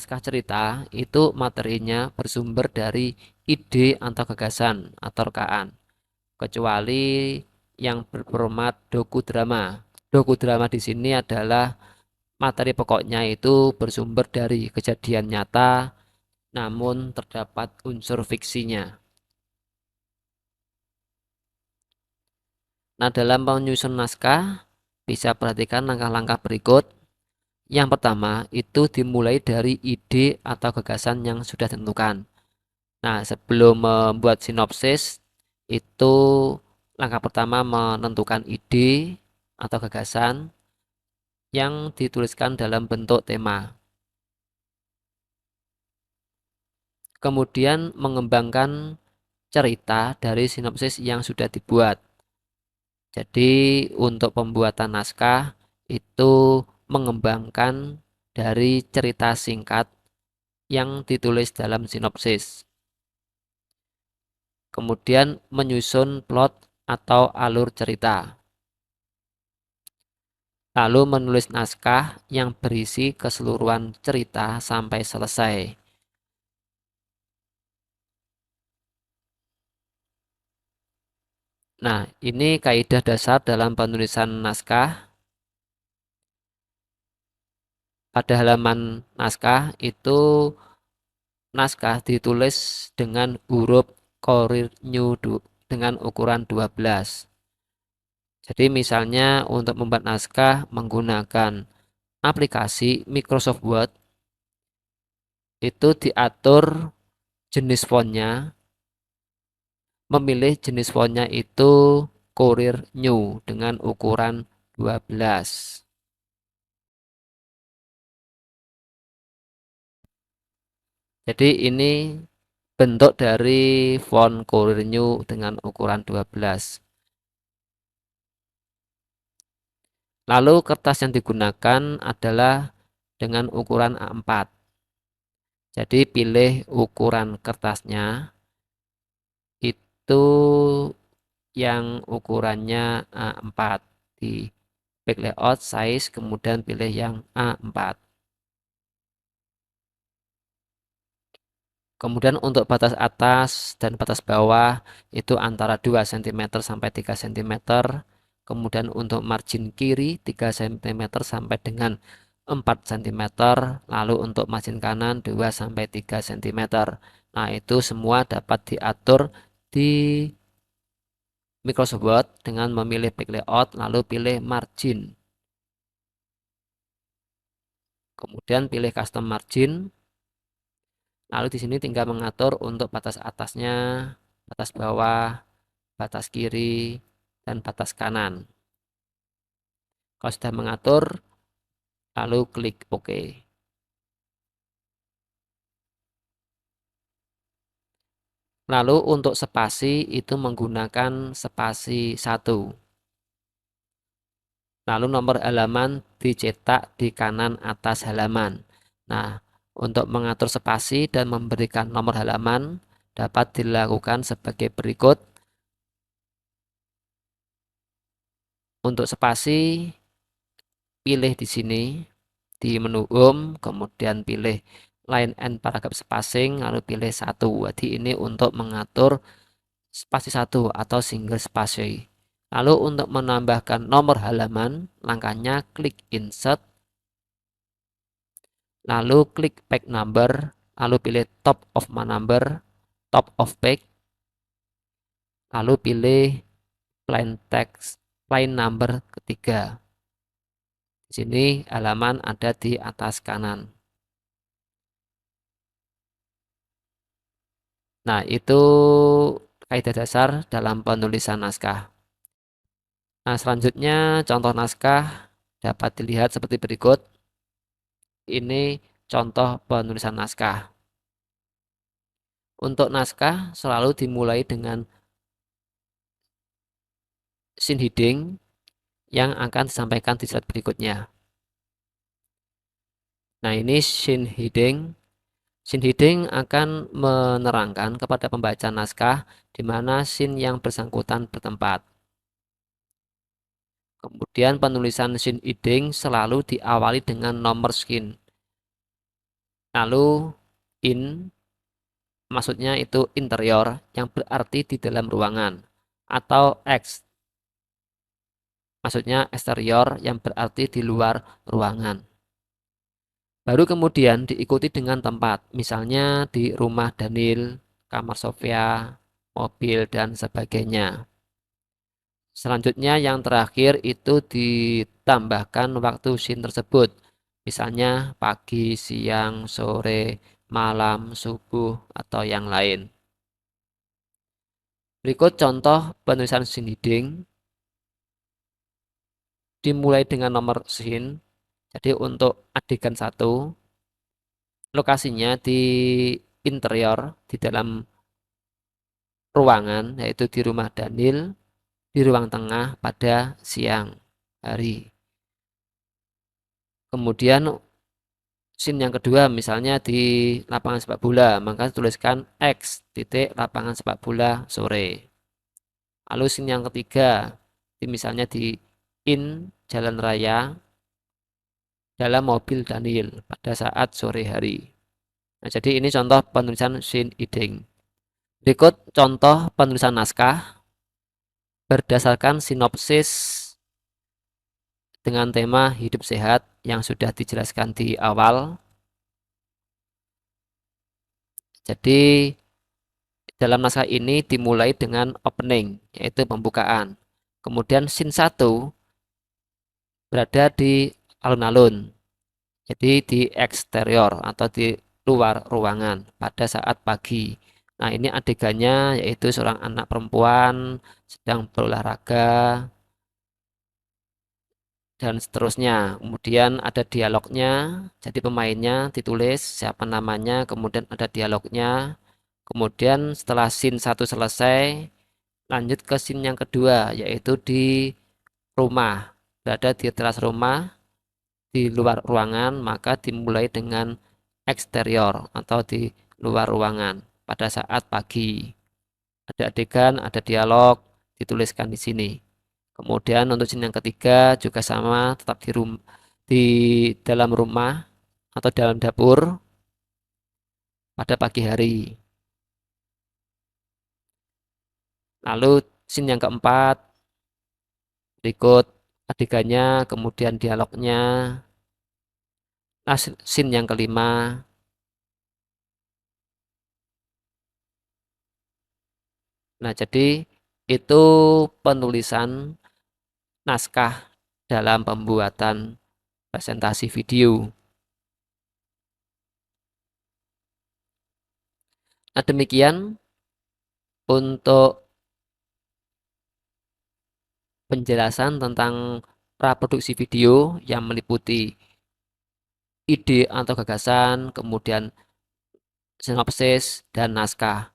naskah cerita itu materinya bersumber dari ide atau gagasan atau rekaan, kecuali yang berformat dokudrama. Dokudrama di sini adalah materi pokoknya itu bersumber dari kejadian nyata, namun terdapat unsur fiksinya. Nah, dalam menyusun naskah, bisa perhatikan langkah-langkah berikut. Yang pertama, itu dimulai dari ide atau gagasan yang sudah ditentukan. Nah, sebelum membuat sinopsis, itu langkah pertama menentukan ide atau gagasan yang dituliskan dalam bentuk tema. Kemudian mengembangkan cerita dari sinopsis yang sudah dibuat. Jadi untuk pembuatan naskah itu mengembangkan dari cerita singkat yang ditulis dalam sinopsis. Kemudian menyusun plot atau alur cerita. Lalu menulis naskah yang berisi keseluruhan cerita sampai selesai. Nah, ini kaidah dasar dalam penulisan naskah. Pada halaman naskah itu naskah ditulis dengan huruf Courier New dengan ukuran 12. Jadi misalnya untuk membuat naskah menggunakan aplikasi Microsoft Word, itu diatur jenis fontnya, memilih jenis fontnya itu Courier New dengan ukuran 12. Jadi ini bentuk dari font Courier New dengan ukuran 12. Lalu kertas yang digunakan adalah dengan ukuran A4. Jadi pilih ukuran kertasnya itu yang ukurannya A4. Di back layout, size, kemudian pilih yang A4. Kemudian untuk batas atas dan batas bawah itu antara 2 cm sampai 3 cm. Kemudian untuk margin kiri 3 cm sampai dengan 4 cm. Lalu untuk margin kanan 2 sampai 3 cm. Nah, itu semua dapat diatur di Microsoft Word dengan memilih back layout lalu pilih margin. Kemudian pilih custom margin. Lalu di sini tinggal mengatur untuk batas atasnya, batas bawah, batas kiri, dan batas kanan. Kalau sudah mengatur, lalu klik OK. Lalu untuk spasi itu menggunakan spasi 1. Lalu nomor halaman dicetak di kanan atas halaman. Nah, untuk mengatur spasi dan memberikan nomor halaman dapat dilakukan sebagai berikut. Untuk spasi, pilih di sini di menu Home, kemudian pilih Line and Paragraph Spacing, lalu pilih 1. Jadi ini untuk mengatur spasi 1 atau single spasi. Lalu untuk menambahkan nomor halaman, langkahnya klik Insert, lalu klik Page Number, lalu pilih Top of My Number, Top of Page, lalu pilih Plain Text, Plain Number ketiga. Di sini halaman ada di atas kanan. Nah, itu kaidah dasar dalam penulisan naskah. Nah, selanjutnya contoh naskah dapat dilihat seperti berikut. Ini contoh penulisan naskah. Untuk naskah selalu dimulai dengan scene heading yang akan disampaikan di slide berikutnya. Nah, ini scene heading. Scene heading akan menerangkan kepada pembaca naskah di mana scene yang bersangkutan bertempat. Kemudian penulisan scene heading selalu diawali dengan nomor scene. Lalu in maksudnya itu interior yang berarti di dalam ruangan, atau ex maksudnya eksterior yang berarti di luar ruangan. Baru kemudian diikuti dengan tempat, misalnya di rumah Daniel, kamar Sofia, mobil, dan sebagainya. Selanjutnya yang terakhir itu ditambahkan waktu scene tersebut, misalnya pagi, siang, sore, malam, subuh, atau yang lain. Berikut contoh penulisan scene heading dimulai dengan nomor scene. Jadi untuk adegan 1, lokasinya di interior, di dalam ruangan, yaitu di rumah Daniel, di ruang tengah pada siang hari. Kemudian scene yang kedua misalnya di lapangan sepak bola, maka tuliskan X titik lapangan sepak bola sore. Lalu scene yang ketiga, misalnya di in jalan raya dalam mobil Daniel pada saat sore hari. Nah, jadi ini contoh penulisan scene heading. Berikut contoh penulisan naskah berdasarkan sinopsis dengan tema hidup sehat yang sudah dijelaskan di awal. Jadi dalam naskah ini dimulai dengan opening, yaitu pembukaan. Kemudian scene 1 berada di alun-alun, jadi di eksterior atau di luar ruangan pada saat pagi. Nah, ini adegannya yaitu seorang anak perempuan sedang berolahraga dan seterusnya. Kemudian ada dialognya, jadi pemainnya ditulis siapa namanya, kemudian ada dialognya. Kemudian setelah scene 1 selesai, lanjut ke scene yang kedua, yaitu di rumah. Berada di teras rumah, di luar ruangan, maka dimulai dengan eksterior atau di luar ruangan pada saat pagi. Ada adegan, ada dialog, dituliskan di sini. Kemudian untuk scene yang ketiga juga sama, tetap di dalam rumah atau dalam dapur pada pagi hari. Lalu scene yang keempat, berikut adegannya, kemudian dialognya. Nah, scene yang kelima. Nah, jadi itu penulisan naskah dalam pembuatan presentasi video. Nah, demikian untuk penjelasan tentang praproduksi video yang meliputi ide atau gagasan, kemudian sinopsis, dan naskah.